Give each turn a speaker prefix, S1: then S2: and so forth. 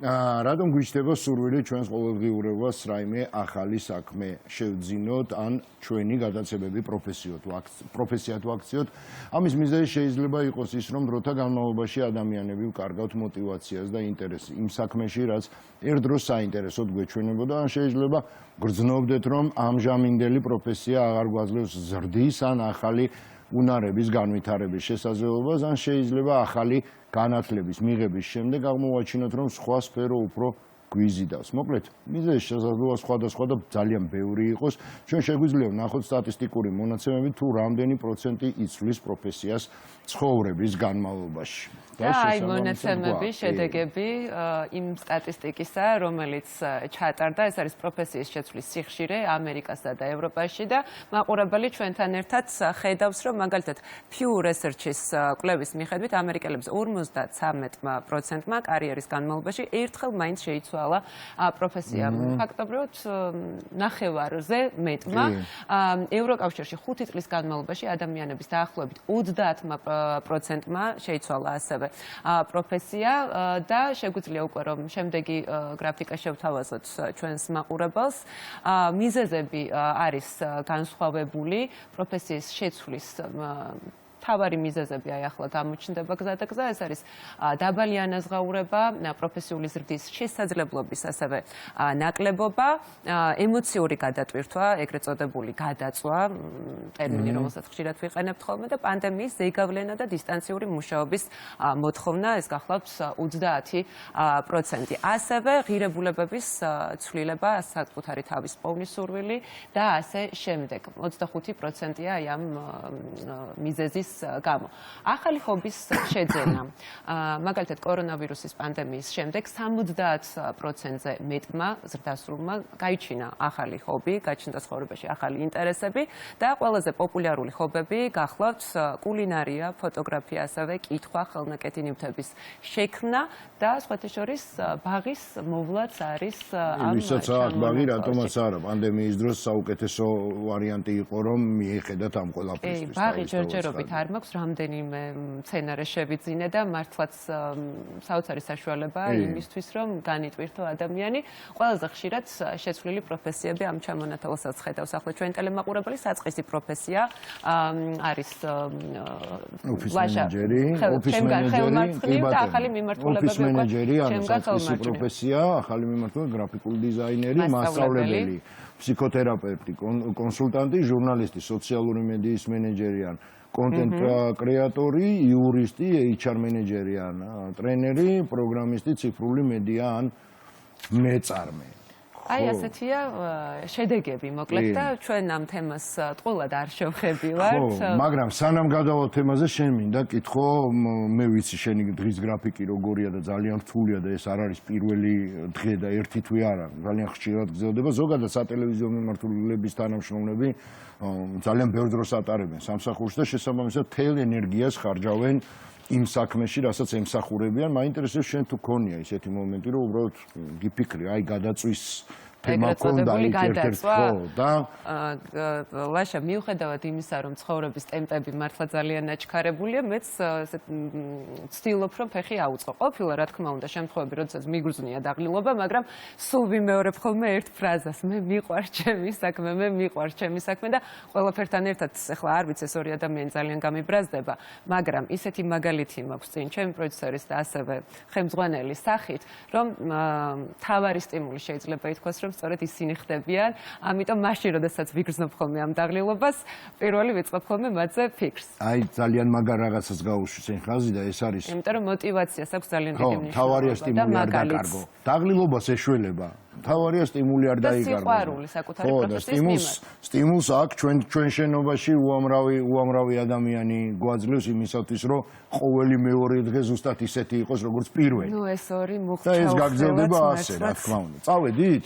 S1: რატომ გვიჩნდება სურვილი ჩვენს ყოველდღიურობას რაიმე ახალი საქმე შევძინოთ ან ჩვენი გადაცემები პროფესია თუ აქციოთ? ამის მიზეზი შეიძლება იყოს ის, რომ დროთა განმავლობაში ადამიანები ვკარგავთ мотивაციას და ინტერესს იმ საქმეში, რაც ერთ დროს საინტერესოდ გვეჩვენებოდა, ან შეიძლება გრძნობდეთ, რომ ამჟამინდელი პროფესია აღარ გვაძლევს ზრდის ან ახალი უნარების განვითარების შესაძლებლობას, ან შეიძლება ახალი განათლების მიღების შემდეგ აღმოვაჩინოთ, რომ სხვა სფერო უფრო გვიზიდავს. მოკლედ, მიზეზი შესაძლოა სხვადასხვა და ძალიან ბევრი იყოს. ჩვენ შეგვიძლია ვნახოთ სტატისტიკური მონაცემები, თუ რამდენი პროცენტი იცვლის პროფესიას ცხოვრების განმავლობაში.
S2: აი მონაცემები, შედეგები იმ სტატისტიკისა, რომელიც ჩატარდა, ეს არის პროფესიის შეცვლის სიხშირე ამერიკასა და ევროპაში და მაყურებელი ჩვენთან ერთად ხედავს, რომ მაგალითად Pew Research-ის კვლევის მიხედვით ამერიკელებს 53%-მა კარიერის განმავლობაში ერთხელ მაინც შეიცვალა პროფესია. ფაქტობრივად ნახევარზე მეტმა ევროკავშირში 5 წლის განმავლობაში ადამიანების დაახლოებით 30%-მა შეიცვალა ასევე პროფესია და შეგვიძლია უკვე რომ შემდეგი გრაფიკა შევთავაზოთ ჩვენს მაყურებელს. მიზეზები არის განსხვავებული პროფესიის შეცვლის თავარი მიზეზები აი ახლა გამოჩნდება გზა და გზა, ეს არის დაბალი ანაზღაურება, პროფესიული ზრდის შესაძლებლობის ასევე ნაკლებობა, ემოციური გადატვირთვა, ეგრეთ წოდებული გადაწვა, ტერმინი რომელსაც ხშირად ვიყენებთ ხოლმე და პანდემიის ზეგავლენა და დისტანციური მუშაობის მოთხოვნა, ეს გახლავთ 30%. ასევე ღირებულებების ცვლილება, საკუთარი თავის პოვნის სურვილი და ასე შემდეგ. 25%-ია აი ამ მიზეზის გამო. ახალი ჰობის შეძენა. მაგალითად, კორონავირუსის პანდემიის შემდეგ 70%-ზე მეტმა ზრდასრულმა გაიჩინა ახალი ჰობი, გაჩნდა ცხოვრებაში ახალი ინტერესები და ყველაზე პოპულარული ჰობები გახლავთ კულინარია, ფოტოგრაფია, ასევე კითხვა, ხელნაკეთი ნივთების შექმნა და სხვათა შორის ბაღის მოვლაც არის ამ
S1: ვისაც აქვს ბაღი, რატომაც არა, პანდემიის დროს საუკეთესო ვარიანტი იყო, რომ მიეხედათ ამ ყველაფერს.
S2: ბაღი ჯერჯერობით არ მაქვს რამდენიმე მცენარე შევიძინე და მართლაც საოცარი საშუალება იმისთვის, რომ განიტვირთო ადამიანი. ყველაზე ხშირად შეცვლილი პროფესიები ამ ჩამონათვალსაც ხედავს. ახლა ჩვენ ტელემაყურებელი საწყისი პროფესია არის ოფის მენეჯერი და ახალი მიმართულებები
S1: მენეჯერი, ანუ საწყისი პროფესია, ახალი მიმართულება, გრაფიკული დიზაინერი, მასწავლებელი, ფსიქოთერაპევტი, კონსულტანტი, ჟურნალისტი, სოციალური მედიის მენეჯერი ან კონტენტ კრეატორი, იურისტი, HR მენეჯერი ან ტრენერი, პროგრამისტი, ციფრული მედია ან მეწარმე.
S2: აი ასეთია შედეგები მოკლედ და ჩვენ ამ თემას ტყუილად არ შევხებილავთ.
S1: მაგრამ სანამ გადავალ თემაზე, შენ მინდა კითხო, მე ვიცი შენი დღის გრაფიკი როგორია და ძალიან რთულია და ეს არ არის პირველი დღე და ერთი თვე არა, ძალიან ხშირად გრძელდება. ზოგადად სატელევიზიო მიმართულების თანამშრომლები ძალიან ბევრ დროს ატარებენ სამსახურში და შესაბამისად მთელ ენერგიას ხარჯავენ იმ საქმეში, რასაც ემსახურებიან. მაინტერესებს შენ თუ ქონია ისეთი მომენტი, რომ უბრალოდ გიფიქრი, აი გადაწვის თემა ქონდა ერთ-ერთ და
S2: ლაშა მიუხედავად იმისა, რომ ცხოვრების ტემპები მართლა ძალიან ნაჩქარებულია, მეც ვცდილობ, რომ ფეხი აუწყო. ყოფილა, რა თქმა უნდა, შემთხვევები, როდესაც მიგრძნია დაღლილობა, მაგრამ სულ ვიმეორებ ხოლმე ერთ ფრაზას, მე მიყვარს ჩემი საქმე, მე მიყვარს ჩემი საქმე და ყველაფერთან ერთად ახლა არ ვიცი, ეს ორი ადამიანი ძალიან გამიბრაზდება, მაგრამ ისეთი მაგალითი მაქვს წინ ჩემი პროდიუსერის და ასევე ხელმძღვანელის სახით, რომ თავარი სტიმული შეიძლება ითქვას, რომ სწორედ ისინი ხდებიან, ამიტომ მაშინ, როდესაც ვიგრძნობ ხოლმე ამ დაღლილობას, პირველი ვიწყებ ხოლმე მათზე ფიქრს.
S1: აი, ძალიან მაგარ რაღაცას გაუშვი შენ ხაზი და ეს არის.
S2: იმიტომ რომ мотивაციას აქვს ძალიან დიდი მნიშვნელობა.
S1: თავარია სტიმული არ დაკარგო. დაღლილობას ეშველება. თავარია სტიმული არ დაიკარგო.
S2: და სიყვარული საკუთარი პროფესიის მიმართ.
S1: სტიმულს აქვს ჩვენ შენობაში უამრავი ადამიანი გვაძლევს იმისათვის, რომ ყოველი მეორე დღე ზუსტად ისეთი იყოს, როგორც პირველი.
S2: ნუ ეს ორი
S1: მუხტა და ეს გაგრძელდება ასე, რა თქმა უნდა. წავედით?